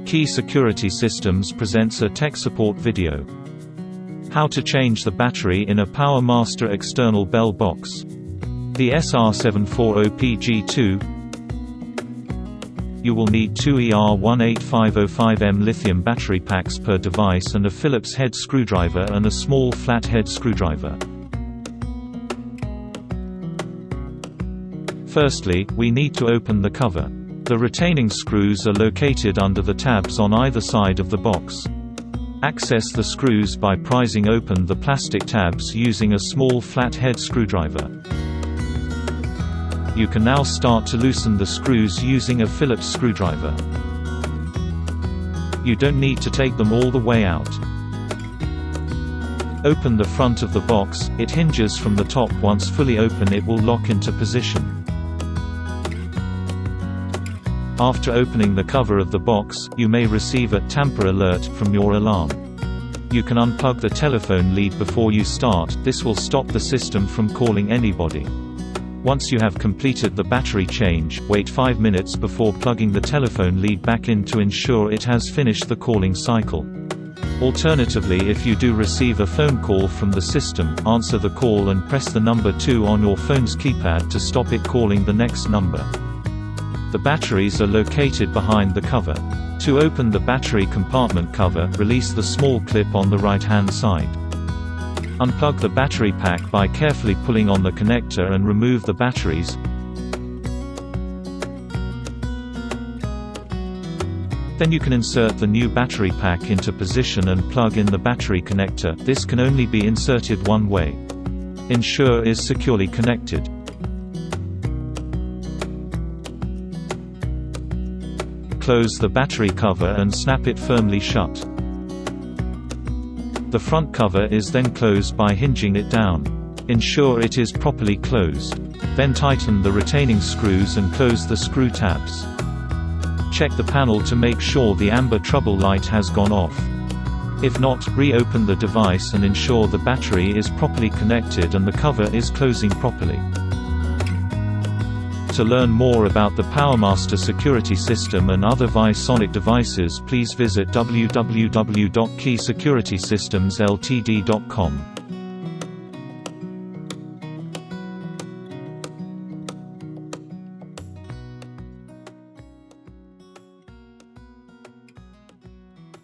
Key Security Systems presents a tech support video. How to change the battery in a PowerMaster external bell box. The SR-740 PG2. You will need two ER18505M lithium battery packs per device and a phillips-head screwdriver and a small flat-head screwdriver. Firstly, we need to open the cover. The retaining screws are located under the tabs on either side of the box. Access the screws by prising open the plastic tabs using a small flat-head screwdriver. You can now start to loosen the screws using a Phillips screwdriver. You don't need to take them all the way out. Open the front of the box, it hinges from the top. Once fully open, it will lock into position. After opening the cover of the box, you may receive a tamper alert from your alarm. You can unplug the telephone lead before you start. This will stop the system from calling anybody. Once you have completed the battery change, wait 5 minutes before plugging the telephone lead back in to ensure it has finished the calling cycle. Alternatively, if you do receive a phone call from the system, answer the call and press the number 2 on your phone's keypad to stop it calling the next number. The batteries are located behind the cover. To open the battery compartment cover, release the small clip on the right-hand side. Unplug the battery pack by carefully pulling on the connector and remove the batteries. Then you can insert the new battery pack into position and plug in the battery connector. This can only be inserted one way. Ensure it is securely connected. Close the battery cover and snap it firmly shut. The front cover is then closed by hinging it down. Ensure it is properly closed. Then tighten the retaining screws and close the screw tabs. Check the panel to make sure the amber trouble light has gone off. If not, reopen the device and ensure the battery is properly connected and the cover is closing properly. To learn more about the PowerMaster security system and other Visonic devices, please visit www.keysecuritysystemsltd.com.